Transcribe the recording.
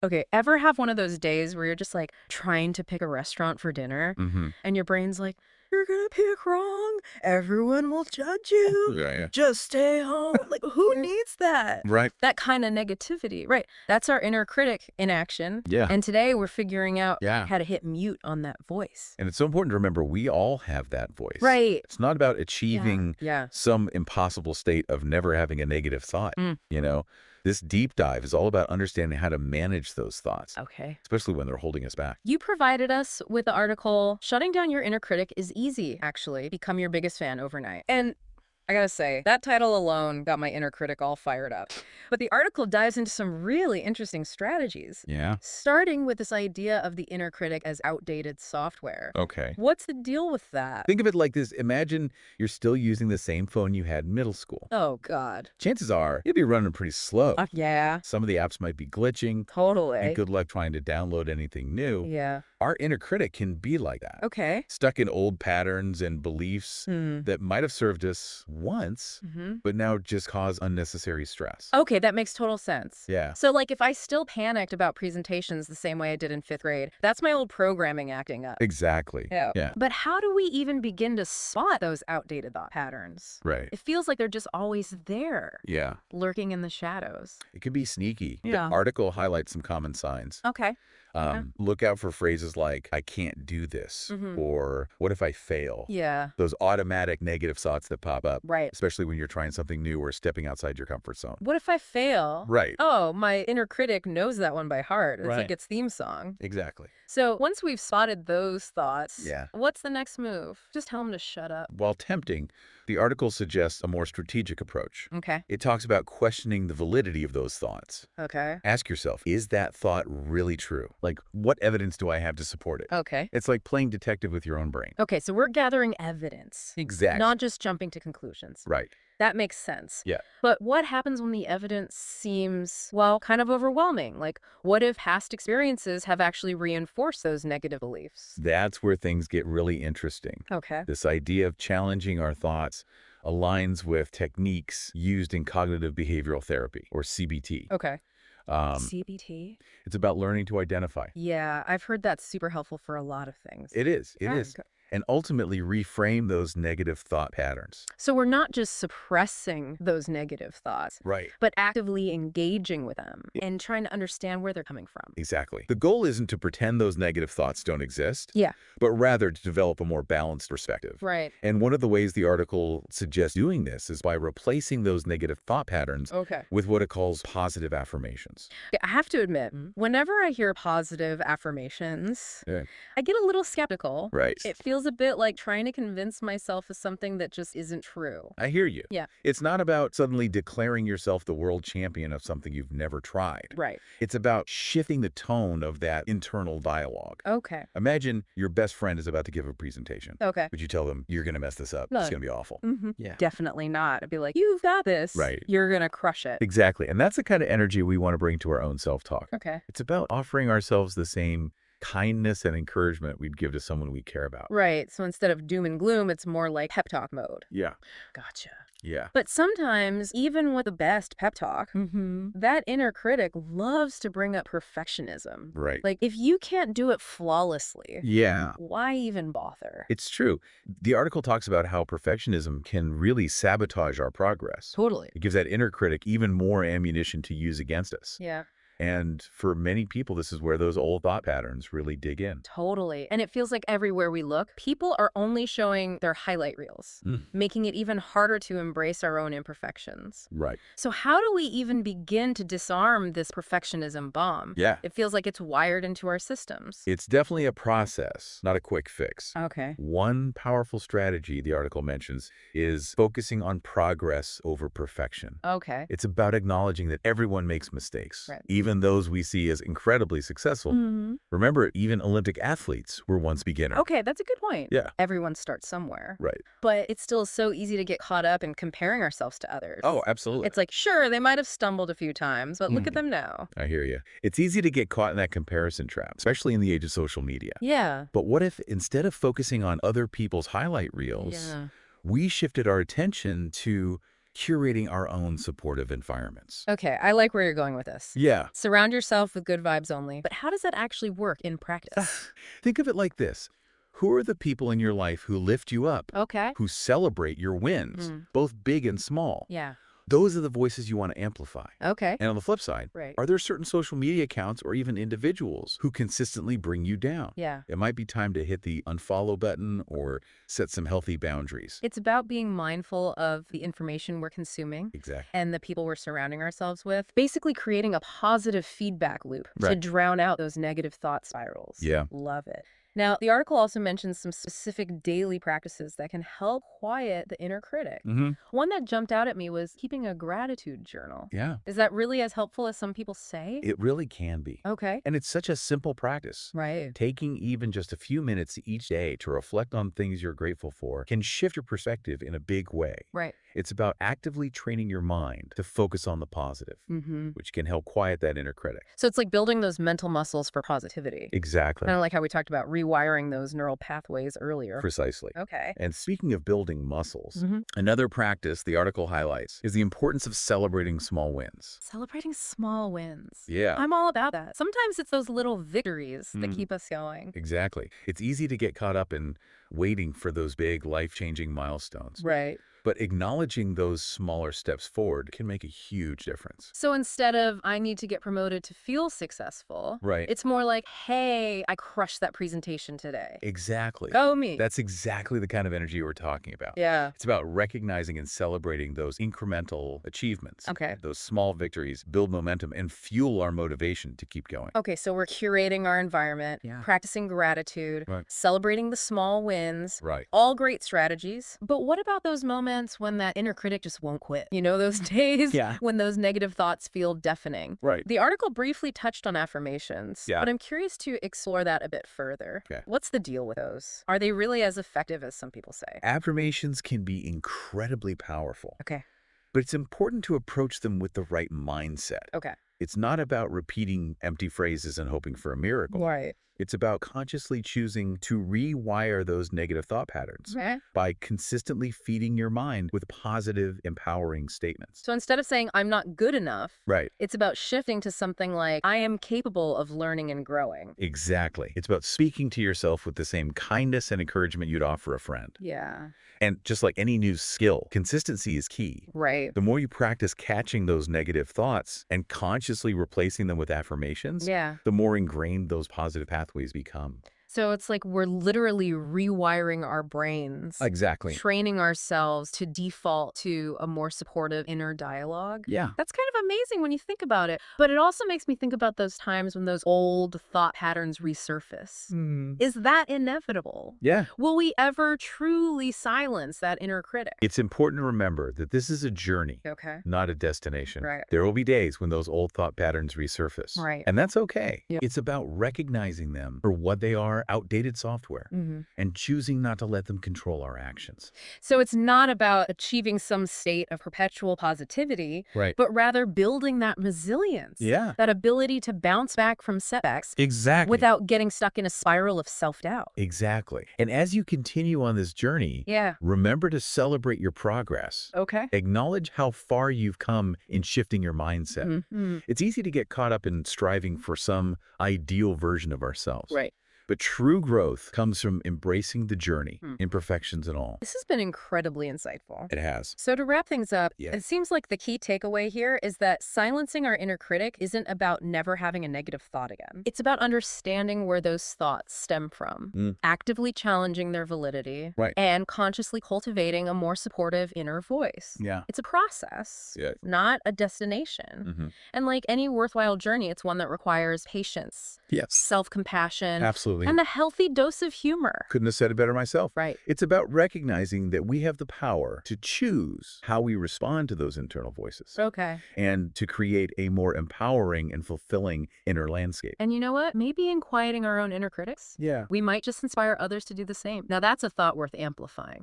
Okay, ever have one of those days where you're just like trying to pick a restaurant for dinner Mm-hmm. and your brain's like, you're gonna pick wrong. Everyone will judge you. Yeah, yeah. Just stay home. Like, who needs that? Right. That kind of negativity. Right. That's our inner critic in action. Yeah. And today we're figuring out Yeah. how to hit mute on that voice. And it's so important to remember we all have that voice. Right. It's not about achieving Yeah. some impossible state of never having a negative thought. Mm. You know, this deep dive is all about understanding how to manage those thoughts, Okay. especially when they're holding us back. You provided us with the article, Shutting Down Your Inner Critic is Easy, actually. Become Your Biggest Fan Overnight. And I gotta say, that title alone got my inner critic all fired up. But the article dives into some really interesting strategies, Yeah. starting with this idea of the inner critic as outdated software. Okay. What's the deal with that? Think of it like this. Imagine you're still using the same phone you had in middle school. Oh, God. Chances are you'll be running pretty slow. Yeah, Some of the apps might be glitching, totally. and good luck trying to download anything new. Yeah. Our inner critic can be like that. Okay. Stuck in old patterns and beliefs Hmm. that might have served us once, but now just cause unnecessary stress. Okay, that makes total sense. Yeah. So, like, if I still panicked about presentations the same way I did in 5th grade, that's my old programming acting up. Exactly. Yeah. But how do we even begin to spot those outdated thought patterns? Right. It feels like they're just always there, Yeah. lurking in the shadows. It can be sneaky. Yeah. The article highlights some common signs. Okay. Look out for phrases like, I can't do this, or what if I fail? Yeah. Those automatic negative thoughts that pop up, Right. especially when you're trying something new or stepping outside your comfort zone. What if I fail? Right. Oh, my inner critic knows that one by heart. It's Right. like its theme song. Exactly. So once we've spotted those thoughts, Yeah. what's the next move? Just tell them to shut up. While tempting, the article suggests a more strategic approach. Okay. It talks about questioning the validity of those thoughts. Okay. Ask yourself, is that thought really true? Like, what evidence do I have to support it? Okay. It's like playing detective with your own brain. Okay, so we're gathering evidence, Exactly. not just jumping to conclusions. Right. That makes sense. Yeah. But what happens when the evidence seems, well, kind of overwhelming? Like, what if past experiences have actually reinforced those negative beliefs? That's where things get really interesting. Okay. This idea of challenging our thoughts aligns with techniques used in cognitive behavioral therapy, or CBT. Okay. Um, CBT? it's about learning to identify. Yeah, I've heard that's super helpful for a lot of things. It is. It Okay. is. And ultimately reframe those negative thought patterns. So we're not just suppressing those negative thoughts, Right. but actively engaging with them and trying to understand where they're coming from. Exactly. The goal isn't to pretend those negative thoughts don't exist, Yeah. but rather to develop a more balanced perspective. Right. And one of the ways the article suggests doing this is by replacing those negative thought patterns Okay. with what it calls positive affirmations. I have to admit, whenever I hear positive affirmations, Yeah. I get a little skeptical. Right. It feels a bit like trying to convince myself of something that just isn't true. I hear you. Yeah. It's not about suddenly declaring yourself the world champion of something you've never tried. Right. It's about shifting the tone of that internal dialogue. Okay. Imagine your best friend is about to give a presentation. Okay. Would you tell them, you're going to mess this up? No. It's going to be awful. Yeah. Definitely not. I'd be like, you've got this. Right. You're going to crush it. Exactly. And that's the kind of energy we want to bring to our own self-talk. Okay. It's about offering ourselves the same kindness and encouragement we'd give to someone we care about. Right. So instead of doom and gloom, it's more like pep talk mode. Yeah. Gotcha. Yeah. But sometimes, even with the best pep talk, that inner critic loves to bring up perfectionism. Right. Like, if you can't do it flawlessly, Yeah. why even bother? It's true. The article talks about how perfectionism can really sabotage our progress. Totally. It gives that inner critic even more ammunition to use against us. Yeah. And for many people, this is where those old thought patterns really dig in. Totally. And it feels like everywhere we look, people are only showing their highlight reels, making it even harder to embrace our own imperfections. Right. So how do we even begin to disarm this perfectionism bomb? Yeah. It feels like it's wired into our systems. It's definitely a process, not a quick fix. Okay. One powerful strategy the article mentions is focusing on progress over perfection. Okay. It's about acknowledging that everyone makes mistakes, Right. even those we see as incredibly successful. Remember, even Olympic athletes were once beginners. Okay, that's a good point. Yeah. Everyone starts somewhere. Right. But it's still so easy to get caught up in comparing ourselves to others. Oh, absolutely. It's like, sure, they might have stumbled a few times, but look at them now. I hear you. It's easy to get caught in that comparison trap, especially in the age of social media. Yeah. But what if instead of focusing on other people's highlight reels, we shifted our attention to curating our own supportive environments. Okay, I like where you're going with this. Yeah. Surround yourself with good vibes only. But how does that actually work in practice? Think of it like this. Who are the people in your life who lift you up, Okay. who celebrate your wins, both big and small? Yeah. Those are the voices you want to amplify. Okay. And on the flip side, Right. are there certain social media accounts or even individuals who consistently bring you down? Yeah. It might be time to hit the unfollow button or set some healthy boundaries. It's about being mindful of the information we're consuming Exactly. and the people we're surrounding ourselves with, basically creating a positive feedback loop to Right. drown out those negative thought spirals. Yeah. Love it. Now, the article also mentions some specific daily practices that can help quiet the inner critic. One that jumped out at me was keeping a gratitude journal. Yeah. Is that really as helpful as some people say? It really can be. Okay. And it's such a simple practice. Right. Taking even just a few minutes each day to reflect on things you're grateful for can shift your perspective in a big way. Right. It's about actively training your mind to focus on the positive, which can help quiet that inner critic. So it's like building those mental muscles for positivity. Exactly. Kind of like how we talked about rewiring those neural pathways earlier. Precisely. Okay. And speaking of building muscles, another practice the article highlights is the importance of celebrating small wins. Celebrating small wins. Yeah. I'm all about that. Sometimes it's those little victories that keep us going. Exactly. It's easy to get caught up in waiting for those big life-changing milestones. Right. But acknowledging those smaller steps forward can make a huge difference. So instead of, I need to get promoted to feel successful, Right. it's more like, hey, I crushed that presentation today. Exactly. Go me. That's exactly the kind of energy we're talking about. Yeah. It's about recognizing and celebrating those incremental achievements. Okay. Those small victories build momentum and fuel our motivation to keep going. Okay, so we're curating our environment, Yeah. practicing gratitude, Right. celebrating the small wins. Right. All great strategies. But what about those moments when that inner critic just won't quit? You know, those days Yeah. when those negative thoughts feel deafening. Right. The article briefly touched on affirmations, Yeah. but I'm curious to explore that a bit further. Okay. What's the deal with those? Are they really as effective as some people say? Affirmations can be incredibly powerful, Okay. but it's important to approach them with the right mindset. Okay. It's not about repeating empty phrases and hoping for a miracle. Right. It's about consciously choosing to rewire those negative thought patterns Okay. by consistently feeding your mind with positive, empowering statements. So instead of saying, I'm not good enough, Right. it's about shifting to something like, I am capable of learning and growing. Exactly. It's about speaking to yourself with the same kindness and encouragement you'd offer a friend. Yeah. And just like any new skill, consistency is key. Right. The more you practice catching those negative thoughts and consciously replacing them with affirmations, Yeah. the more ingrained those positive pathways become. So it's like we're literally rewiring our brains, Exactly. training ourselves to default to a more supportive inner dialogue. Yeah. That's kind of amazing when you think about it. But it also makes me think about those times when those old thought patterns resurface. Is that inevitable? Yeah. Will we ever truly silence that inner critic? It's important to remember that this is a journey, Okay. not a destination. Right. There will be days when those old thought patterns resurface. Right. And that's okay. Yeah. It's about recognizing them for what they are, outdated software, and choosing not to let them control our actions. So it's not about achieving some state of perpetual positivity, Right. but rather building that resilience. Yeah. That ability to bounce back from setbacks Exactly. without getting stuck in a spiral of self-doubt. Exactly. And as you continue on this journey, Yeah. remember to celebrate your progress. Okay. Acknowledge how far you've come in shifting your mindset. Mm-hmm. It's easy to get caught up in striving for some ideal version of ourselves. Right. But true growth comes from embracing the journey, imperfections and all. This has been incredibly insightful. It has. So to wrap things up, Yeah. it seems like the key takeaway here is that silencing our inner critic isn't about never having a negative thought again. It's about understanding where those thoughts stem from, actively challenging their validity, Right. and consciously cultivating a more supportive inner voice. Yeah. It's a process, Yeah. not a destination. And like any worthwhile journey, it's one that requires patience, Yes. self-compassion, Absolutely. and a healthy dose of humor. Couldn't have said it better myself. Right. It's about recognizing that we have the power to choose how we respond to those internal voices Okay. and to create a more empowering and fulfilling inner landscape. And you know what? Maybe in quieting our own inner critics, Yeah. we might just inspire others to do the same. Now that's a thought worth amplifying.